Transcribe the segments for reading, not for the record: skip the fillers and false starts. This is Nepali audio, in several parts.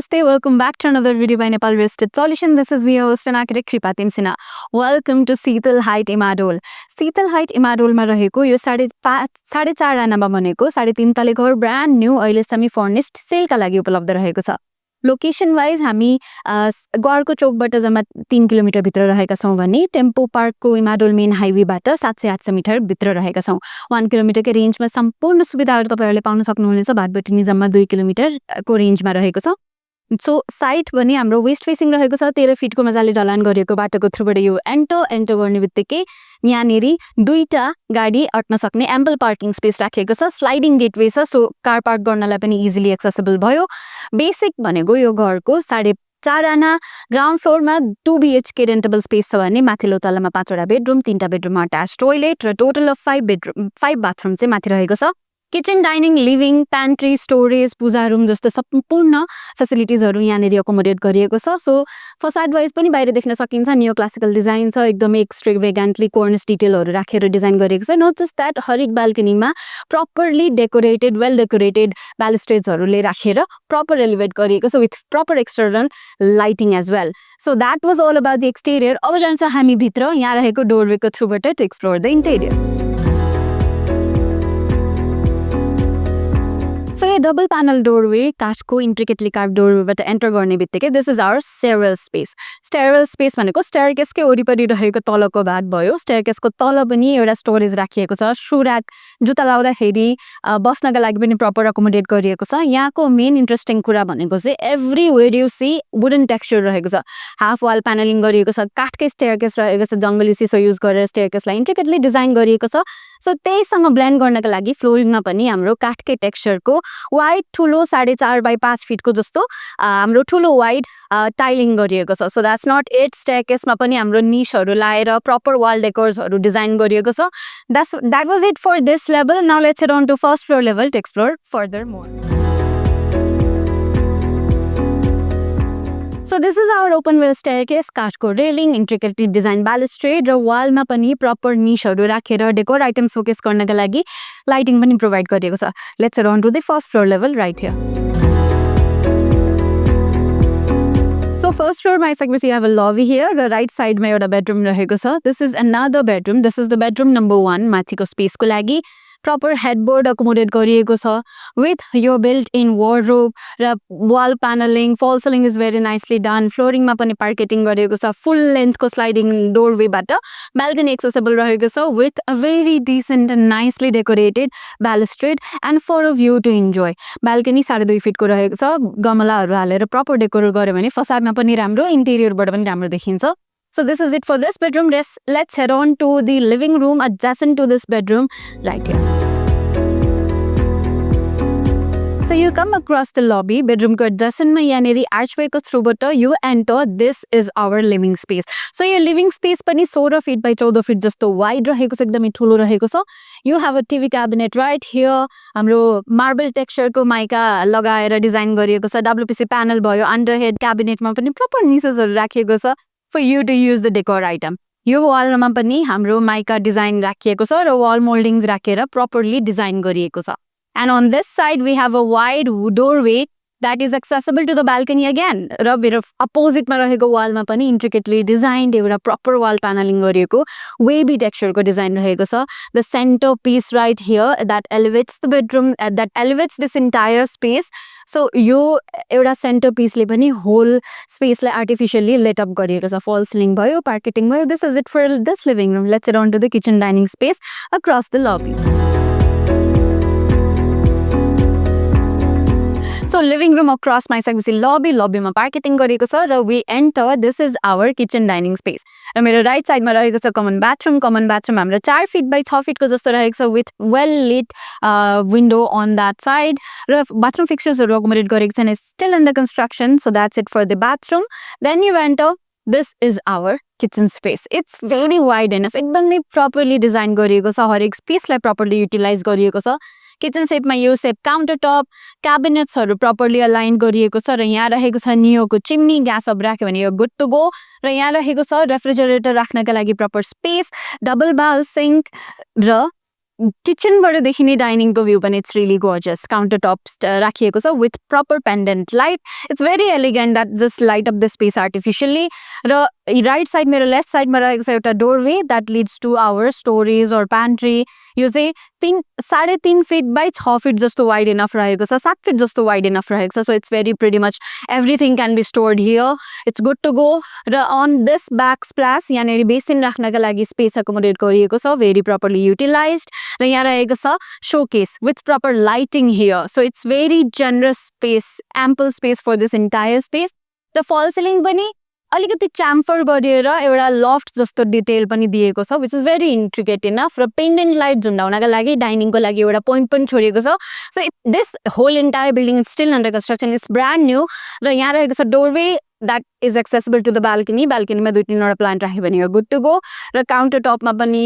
Namaste, welcome back to another video by Nepal Real Estate Solution. This is your host and architect Kripa Timsina. Welcome to Seetal Height Imadol. Seetal Height Imadol मा रहेको यो 4.5 आनामा बनेको 3.5 तले घर ब्रान्ड न्यू अहिले सेमी फर्निश्ड सेलका लागि उपलब्ध रहेको छ। लोकेसन वाइज हामी गढको चोकबाट जम्मा 3 किलोमिटर भित्र रहेका छौं भने टेम्पो पार्कको इमाडोल मेन हाइवेबाट 700-800 मिटर भित्र रहेका छौं। 1 किलोमिटरको रेन्जमा सम्पूर्ण सुविधाहरू तपाईहरुले पाउन सक्नुहुनेछ। भाटबटनी जम्मा 2 किलोमिटरको रेन्जमा रहेको छ। सो साइट पनि हाम्रो वेस्ट फेसिङ रहेको छ। 13 फिटको मजाले ढलान गरिएको बाटोको थ्रुबाट यो एन्टर गर्ने बित्तिकै यहाँनेरि दुईटा गाडी अट्न सक्ने एम्पल पार्किङ स्पेस राखेको छ। स्लाइडिङ गेटवे छ, सो कार पार्क गर्नलाई पनि इजिली एक्सेसिबल भयो। बेसिक भनेको यो घरको 4.5 आना ग्राउन्ड फ्लोरमा 2 BHK रेन्टेबल स्पेस छ भने माथिल्लो तलामा 5 वटा बेडरुम, 3टा बेडरुममा अट्याच टोयलेट र टोटल अफ 5 बाथरुम चाहिँ माथि रहेको छ। किचन, डाइनिङ, लिभिङ, प्यान्ट्री, स्टोरेज, पूजा रुम जस्तो सम्पूर्ण फेसिलिटिजहरू यहाँनेरि अकोमोडेट गरिएको छ। सो फसाड वाइज पनि बाहिर देख्न सकिन्छ नियो क्लासिकल डिजाइन छ। एकदमै एक्सट्राभेगेन्टली कोर्निस डिटेलहरू राखेर डिजाइन गरिएको छ। नट जस्ट द्याट, हरेक बाल्कनीमा प्रपरली डेकोरेटेड, वेल डेकोरेटेड ब्यालिस्ट्रेड्सहरूले राखेर प्रपर एलिभेट गरिएको छ with proper external lighting as well. So that was all about the exterior. अब जान्छ हामी भित्र यहाँ रहेको डोरवेको थ्रुबाट to explore the interior. So a double panel doorway, काठको intricately carved doorwayबाट एन्टर गर्ने बित्तिकै this is our stairwell space. Stairwell space भनेको staircase-कै वरिपरि रहेको तलको भाग भयो। staircase-को तल पनि एउटा स्टोरेज राखिएको छ। शू र्याक, जुत्ता लाउँदाखेरि बस्नका लागि पनि प्रपर अकोमोडेट गरिएको छ। यहाँको मेन इन्ट्रेस्टिङ कुरा भनेको चाहिँ everywhere you see wooden texture रहेको छ। हाफ वाल प्यानलिङ गरिएको छ, काठकै staircase रहेको छ, जंगली सिसो युज गरेर staircase-लाई इन्ट्रिकेटली डिजाइन गरिएको छ। सो त्यहीसँग ब्लेन्ड गर्नका लागि फ्लोरिङमा पनि हाम्रो काठकै टेक्सचरको वाइड ठुलो 4.5 बाई 5 फिटको जस्तो हाम्रो ठुलो वाइड टाइलिङ गरिएको छ। सो द्याट्स नट इट, स्टेयरकेसमा पनि हाम्रो निशहरू लाएर प्रपर वाल डेकोर्सहरू डिजाइन गरिएको छ। That was it for this level. Now let's head on to first floor level to explore further more. So this is our open wheel staircase, काठको रेलिङ, intricately designed balustrade र वालमा पनि प्रपर निशहरू राखेर डेकोर आइटम शोकेस गर्नका लागि लाइटिङ पनि प्रोभाइड गरिएको छ। Let's head on to the first floor level right here. So first floor मा आइसकेपछि you have a lobby here र राइट साइडमा एउटा बेडरुम रहेको छ। This is another bedroom. This is the bedroom number 1 माथिको स्पेसको लागि। प्रपर हेडबोर्ड अकोमोडेट गरिएको छ विथ यो बिल्ट इन वार्डरोब र wall panelling. False ceiling is very nicely done. फ्लोरिङमा पनि पार्केटिङ गरिएको छ। फुल लेन्थको स्लाइडिङ डोरवेबाट बाल्कनी एक्सेसिबल रहेको छ with a very decent and nicely decorated balustrade and for a view to enjoy. Balcony 2.5 फिटको रहेको छ। गमलाहरू हालेर प्रपर डेकोर गर्यो भने फसाडमा पनि राम्रो, इन्टेरियरबाट पनि राम्रो देखिन्छ। So this is it for this bedroom. Let's head on to the living room adjacent to this bedroom right here. So you come across the lobby, bedroom को adjacent में यहाँनेरि archway को throughबाट you enter. This is our living space. So यो living space पनि 16 feet by 14 feet जस्तो wide रहेको छ, एकदमै ठुलो रहेको छ। You have a TV cabinet right here. हाम्रो marble texture को माइका लगाएर डिजाइन गरिएको छ। WPC panel भयो। Underhead cabinet मा पनि proper nichesहरू राखिएको छ for you to use the decor item. यो वालमा पनि हाम्रो माइका डिजाइन राखिएको छ र wall moldings राखेर properly डिजाइन गरिएको छ। And on this side we have a wide doorway that is accessible to the balcony again. र मेरो अपोजिट मा रहेको वालमा पनि intricately designed एउटा proper wall paneling गरिएको wavy texture को डिजाइन रहेको छ। The center piece right here that elevates the bedroom, that elevates this entire space. So यो एउटा center piece ले पनि whole space लाई artificially lit up गरिएको छ। Fall ceiling भयो, parketing भयो। This is it for this living room. Let's head on to the kitchen dining space across the lobby. So living room across मा आइसकेपछि लबीमा पार्केटिङ गरेको छ र we enter. This is our kitchen dining space. र मेरो राइट साइडमा रहेको छ कमन बाथरुम हाम्रो 4 फिट बाई 6 फिटको जस्तो रहेको छ with well lit window on that side र बाथरुम फिक्चर्सहरू अकोमोडेट गरेको छैन, still under construction. So that's it for the bathroom. Then you enter. This is our kitchen space. It's very wide enough. एकदमै प्रपरली डिजाइन गरिएको छ। हरेक स्पेसलाई प्रपरली युटिलाइज गरिएको छ। किचन सेपमा यो सेप काउन्टर टप, क्याबिनेट्सहरू प्रपरली अलाइन गरिएको छ र यहाँ रहेको छ नियोको चिम्नी। ग्यास अब राख्यो भने यो गुड टु गो। र यहाँ रहेको छ रेफ्रिजरेटर राख्नका लागि proper space, double bowl sink र किचनबाट देखिने डाइनिङको भ्यू पनि it's really gorgeous countertop राखिएको छ with proper pendant light it's very elegant that just light up the space artificially र राइट साइड मेरो लेफ्ट साइडमा रहेको छ एउटा doorway that leads to our storage or pantry यो चाहिँ 3.5 फिट बाई 6 फिट जस्तो वाइड इनफ रहेको छ 7 फिट जस्तो वाइड इनफ रहेको छ so it's very pretty much everything can be stored here it's good to go र अन दिस ब्याक स्प्ल्यास यहाँनिर बेसिन राख्नका लागि स्पेस एकोमोडेट गरिएको छ भेरी प्रपरली युटिलाइज र यहाँ रहेको छ showcase with proper lighting here so it's very generous space ample space for this entire space र फल सिलिङ पनि अलिकति च्याम्फर गरेर एउटा लफ्ट जस्तो डिटेल पनि दिएको छ which is very intricate enough र पेन्डेन्ट लाइट झुन्डाउनका लागि डाइनिङको लागि एउटा पोइन्ट पनि छोडिएको छ so this whole entire building is still under construction is brand new र यहाँ रहेको छ doorway that is accessible to the बाल्कनीमा 2-3वटा प्लान्ट राख्यो भने गुड टु गो र काउन्टर टपमा पनि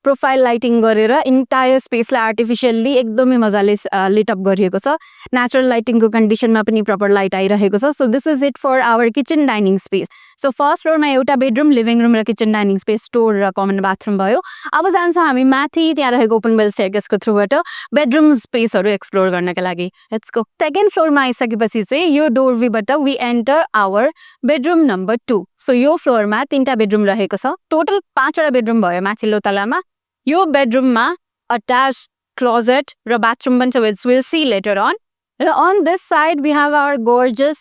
प्रोफाइल लाइटिङ गरेर इन्टायर स्पेसलाई आर्टिफिसियल्ली एकदमै मजाले लिटअप गरिएको छ नेचुरल लाइटिङको कन्डिसनमा पनि प्रपर लाइट आइरहेको छ so this is it for our kitchen dining space so first फ्लोरमा एउटा बेडरुम लिभिङ रुम र किचन डाइनिङ स्पेस स्टोर र कमन बाथरुम भयो अब जान्छौँ हामी माथि त्यहाँ रहेको ओपन वेल स्टेयरकेसको थ्रुबाट बेडरुम स्पेसहरू एक्सप्लोर गर्नका लागि लेट्स गो सेकेन्ड फ्लोरमा आइसकेपछि चाहिँ यो डोरवेबाट we enter our bedroom number 2 so यो फ्लोरमा 3टा बेडरुम रहेको छ टोटल 5वटा बेडरुम भयो माथिल्लो तलामा यो बेडरुममा अट्याच क्लोजेट र बाथरुम पनि छ which will see later on र on this side we have our gorgeous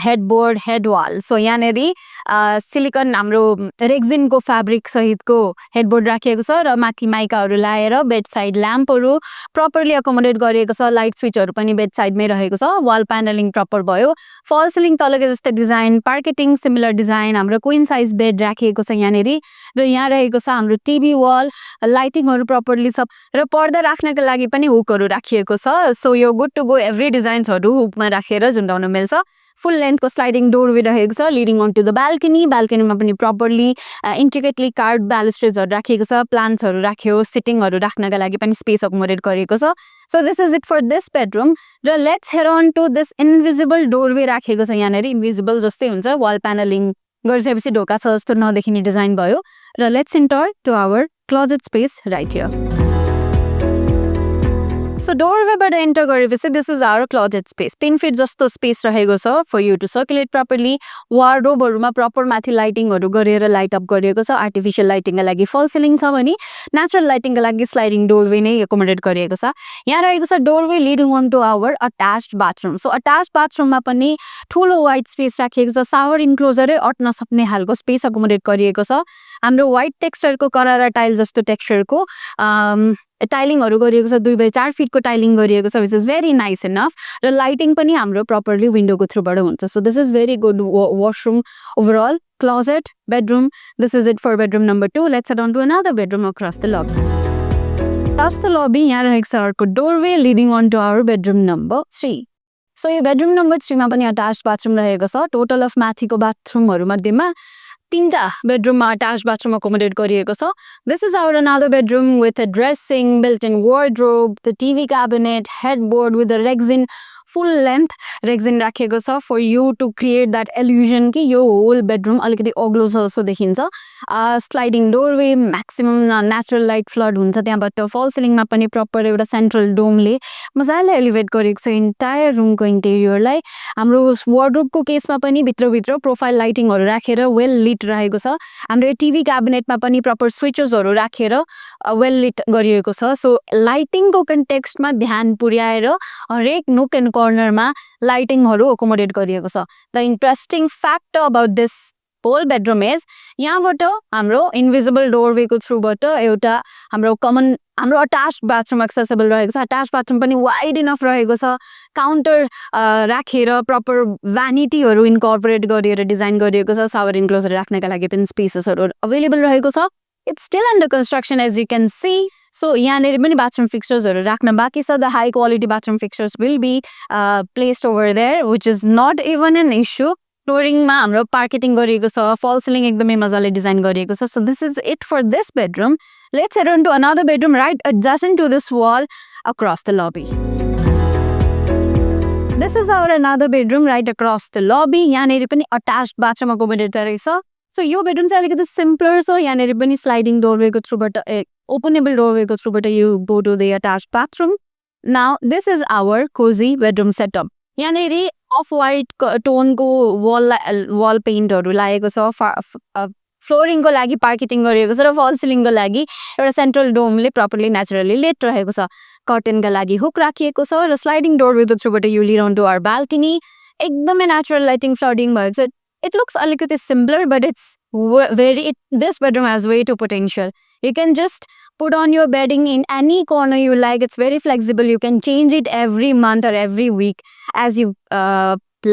headboard head wall so यहाँनिर सिलिकन हाम्रो रेक्जिनको फ्याब्रिक सहितको हेडबोर्ड राखिएको छ र माथि माइकाहरू लाएर बेड साइड ल्याम्पहरू प्रपरली एकोमोडेट गरिएको छ लाइट स्विचहरू पनि बेड साइडमै रहेको छ वाल प्यानलिङ प्रपर भयो फल सिलिङ तलको जस्तै डिजाइन पार्केटिङ सिमिलर डिजाइन हाम्रो क्विन साइज बेड राखिएको छ यहाँनिर र यहाँ रहेको छ हाम्रो टिभी वाल लाइटिङहरू प्रपरली छ र पर्दा राख्नका लागि पनि हुकहरू राखिएको छ सो यो गुड टु गो एभ्री डिजाइन्सहरू हुकमा राखेर झुन्डाउन मिल्छ फुल लेन्थको स्लाइडिङ डोरवे रहेको छ लिडिङ अन टु द बाल्कनीमा पनि प्रपरली इन्ट्रिकेटली कार्ड ब्यालस्ट्रेजहरू राखिएको छ प्लान्ट्सहरू राख्यो सिटिङहरू राख्नका लागि पनि स्पेस अकोमोडेट गरिएको छ so this is it for this bedroom र let's here on to this invisible doorway राखेको छ यहाँनिर इन्भिजिबल जस्तै हुन्छ वाल प्यानलिङ गरिसकेपछि ढोका छ जस्तो नदेखिने डिजाइन भयो र let's enter to our closet space right here so डोरवेबाट एन्टर गरेपछि this is our closet space 3 feet जस्तो स्पेस रहेको छ for you to circulate properly वार्डरोबहरूमा प्रपर माथि लाइटिङहरू गरेर लाइट अप गरिएको छ आर्टिफिसियल लाइटिङका लागि फल सिलिङ छ भने नेचुरल लाइटिङका लागि स्लाइडिङ डोरवे नै एकोमोडेट गरिएको छ यहाँ रहेको छ doorway leading on to our attached bathroom so attached बाथरुममा पनि ठुलो वाइट स्पेस राखिएको छ सावर इन्क्लोजरै अट्न सक्ने खालको स्पेस एकोमोडेट गरिएको छ हाम्रो वाइट टेक्सचरको करारा टाइल जस्तो टेक्सचरको टाइलिङहरू गरिएको छ 2/4 फिटको टाइलिङ गरिएको छ which is very nice enough र लाइटिङ पनि हाम्रो प्रपरली विन्डोको थ्रुबाट हुन्छ so this is very good washroom overall closet bedroom this is it for bedroom number 2 let's head on to another bedroom across the lobby across the lobby यहाँ रहेको छ अर्को doorway leading on to our bedroom number 3 सो यो बेडरुम नम्बर 3 मा पनि अट्याच बाथरुम रहेको छ टोटल अफ माथिको बाथरुमहरू मध्येमा 3टा बेडरुममा अट्याच बाथरुम अकोमोडेट गरिएको छ this is our another bedroom with a dressing built in wardrobe the TV cabinet headboard with a rexine full length rexine राखेको छ for you to create that illusion कि यो होल बेडरुम अलिकति अग्लो छ जस्तो देखिन्छ sliding doorway maximum natural light flood हुन्छ त्यहाँबाट फल सिलिङमा पनि प्रपर एउटा सेन्ट्रल डोमले मजाले एलिभेट गरेको छ इन्टायर रुमको इन्टेरियरलाई हाम्रो वार्डरोबको केसमा पनि भित्रभित्र प्रोफाइल लाइटिङहरू राखेर वेल लिट रहेको छ हाम्रो टिभी क्याबिनेटमा पनि प्रपर स्विचेसहरू राखेर वेल लिट गरिएको छ सो लाइटिङको कन्टेक्स्टमा ध्यान पुर्याएर हरेक नुक एन्ड कर्नरमा लाइटिङहरू अकोमोडेट गरिएको छ the interesting fact about this whole bedroom is यहाँबाट हाम्रो इन्भिजिबल डोरवेको थ्रुबाट एउटा हाम्रो अट्याच बाथरुम एक्सेसिबल रहेको छ अट्याच बाथरुम पनि वाइड इनफ रहेको छ काउन्टर राखेर प्रपर भ्यानिटीहरू इन्कर्पोरेट गरेर डिजाइन गरिएको छ सावर इन्क्लोजर राख्नका लागि पनि स्पेसेसहरू अभाइलेबल रहेको छ it's still under construction as you can see so यहाँनिर पनि बाथरुम फिक्चर्सहरू राख्न बाँकी छ the high quality bathroom fixtures will be placed over there which is not even an issue फ्लोरिङमा हाम्रो पार्केटिङ गरिएको छ फल सिलिङ एकदमै मजाले डिजाइन गरिएको छ so this is it for this bedroom let's head on to another bedroom right adjacent to this wall across the lobby this is our another bedroom right across the lobby यहाँनिर पनि अट्याच्ड बाथरुम अकोमोडेट रहेछ सो यो बेडरुम चाहिँ अलिकति सिम्पलर छ यहाँनिर पनि स्लाइडिङ डोरवेको थ्रुबाट ओपनेबल डोरवेको थ्रुबाट you go to the attached bathroom now this is our cosy bedroom setup यहाँनिर अफ वाइट टोनको वल पेन्टहरू लागेको छ फ्लोरिङको लागि पार्केटिङ गरिएको छ र फल सिलिङको लागि एउटा सेन्ट्रल डोमले प्रपरली नेचुरली लेट रहेको छ कर्टेनका लागि हुक राखिएको छ र स्लाइडिङ डोरवेको थ्रुबाट you lead on to our balcony एकदमै नेचुरल लाइटिङ फ्लडिङ भएको छ it looks a little simpler but it's this bedroom has way too potential you can just put on your bedding in any corner you like it's very flexible you can change it every month or every week as you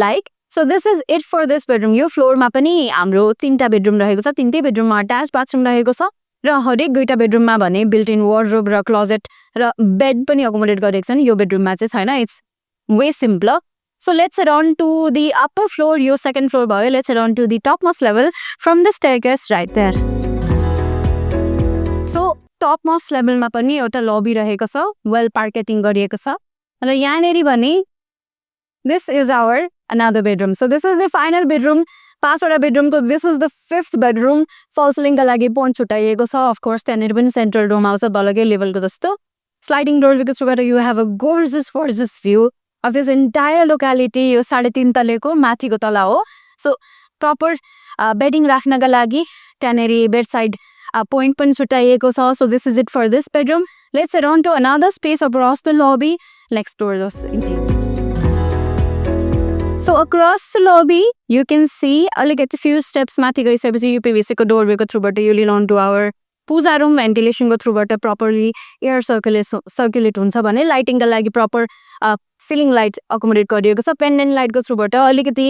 like so this is it for this bedroom यो फ्लोर मा पनि हाम्रो तीनटा बेडरुम रहेको छ तीनटै बेडरुममा अट्याच बाथरुम रहेको छ र हरेक दुईटा बेडरुममा भने बिल्ट इन वार्डरोब र क्लोजेट र बेड पनि अकोमोडेट गरेको छ नि यो बेडरुममा चाहिँ छैन it's way simpler So let's head on to the upper floor, your second floor boy. Let's head on to the topmost level from the staircase right there. So topmost level मा पनि एउटा lobby रहेको छ, well parketing गरिएको छ र यहाँनेरि भने this is our another bedroom. So this is the final bedroom. पाँचवटा बेडरुमको this is the fifth bedroom. फल सिलिङका लागि पोन्ड छुट्याइएको छ. Of course त्यहाँनेरि पनि सेन्ट्रल डोम आउँछ बलकै लेभलको जस्तो. स्लाइडिङ डोरवेको थ्रुबाट you have a gorgeous view of this entire locality यो 3.5 तलेको माथिको तला हो सो प्रपर बेडिङ राख्नका लागि त्यहाँनेरि बेड साइड पोइन्ट पनि छुट्याइएको छ so this is it for this bedroom let's head on to another space across the lobby next door those so across the lobby you can see अलिकति फ्यु स्टेप्स माथि गइसकेपछि युपिभिसीको डोरवेको थ्रुबाट you lead on to our puja room भेन्टिलेसनको थ्रुबाट प्रपरली एयर सर्कुलेट हुन्छ भने लाइटिङका लागि प्रपर सिलिङ लाइट अकोमोडेट गरिएको छ पेन्डेन्ट लाइटको थ्रुबाट अलिकति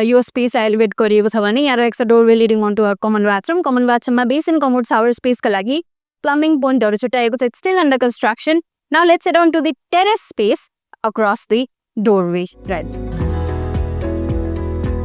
यो स्पेसलाई एलिभेट गरिएको छ भने यहाँ रहेको छ doorway leading on to our common बाथरुममा बेसिन कमोड सावर स्पेसका लागि प्लम्बिङ पोइन्टहरू छुट्याएको छ still under construction now let's head on to the terrace space across the doorway right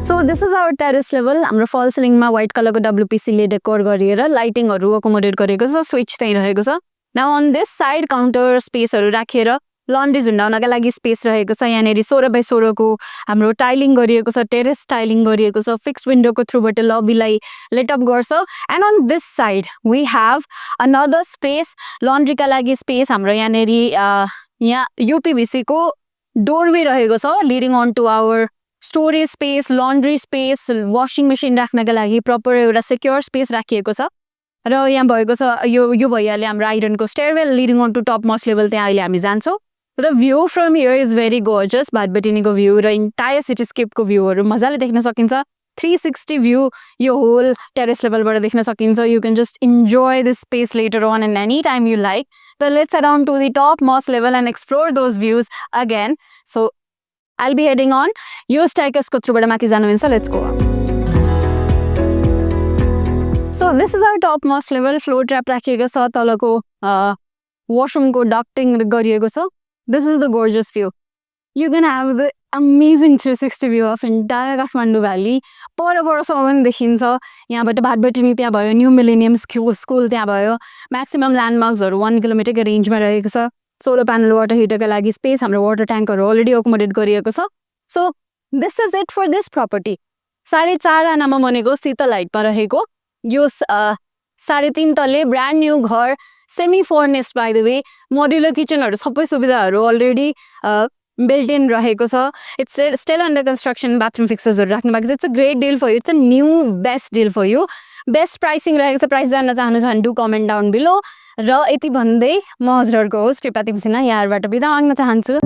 So this is our terrace level. हाम्रो फल सिलिङमा व्हाइट कलरको WPC ले डेकोर गरिएर लाइटिङहरू अकोमोडेट गरेको छ स्विच त्यही रहेको छ now on this side counter स्पेसहरू राखेर लन्ड्री झुन्डाउनका लागि स्पेस रहेको छ यहाँनेरि 16x16 को हाम्रो टाइलिङ गरिएको छ टेरेस टाइलिङ गरिएको छ फिक्स विन्डोको थ्रुबाट लबीलाई लेट अप गर्छ and on this side we have another space लन्ड्रीका लागि स्पेस हाम्रो यहाँनेरि यहाँ UPVC को डोरवे रहेको छ leading on to our storage space laundry space washing machine राख्नका लागि प्रपर एउटा सेक्योर स्पेस राखिएको छ र यहाँ भएको छ यो भइहाल्यो हाम्रो आइरनको stairwell leading on to top most level त्यहाँ अहिले हामी जान्छौँ र view from here is very gorgeous भातबेटिनीको भ्यू र इन्टायर सिटीस्केपको भ्यूहरू मजाले देख्न सकिन्छ 360 भ्यू यो होल टेरेस लेभलबाट देख्न सकिन्छ you can just enjoy this space later on and any time you like त let's around to the top most level and explore those views again so I'll be heading on. यो स्टेयरकेसको थ्रुबाट माथि जानुहुन्छ let's go so this is our top most level floor trap राखिएको छ तलको वासरुमको डक्टिङ गरिएको छ this is the gorgeous view you can have the amazing 360 view of entire Kathmandu valley परसम्म पनि देखिन्छ यहाँबाट भातबेटिनी त्यहाँ भयो न्यू मिलेनियम स्कुल त्यहाँ भयो म्याक्सिमम ल्यान्डमार्क्सहरू 1 किलोमिटरको रेन्जमा रहेको छ सोलर प्यानल वाटर हिटरका लागि स्पेस हाम्रो वाटर ट्याङ्कहरू अलरेडी अकोमोडेट गरिएको छ so this is it for this property 4.5 आनामा बनेको शीतल हाइटमा रहेको यो 3.5 तले ब्रान्ड न्यू घर semi furnished by the way modular किचनहरू सबै सुविधाहरू अलरेडी बिल्ट इन रहेको छ it's still under construction bathroom फिक्सर्सहरू राख्नु भएको छ it's a great deal for you it's a new best deal for you best pricing रहेको छ प्राइस जान्न चाहनुहुन्छ भने डु कमेन्ट डाउन बिलो र यति भन्दै म हजुरहरूको होस्ट कृपा तिमसिना यहाँबाट बिदा माग्न चाहन्छु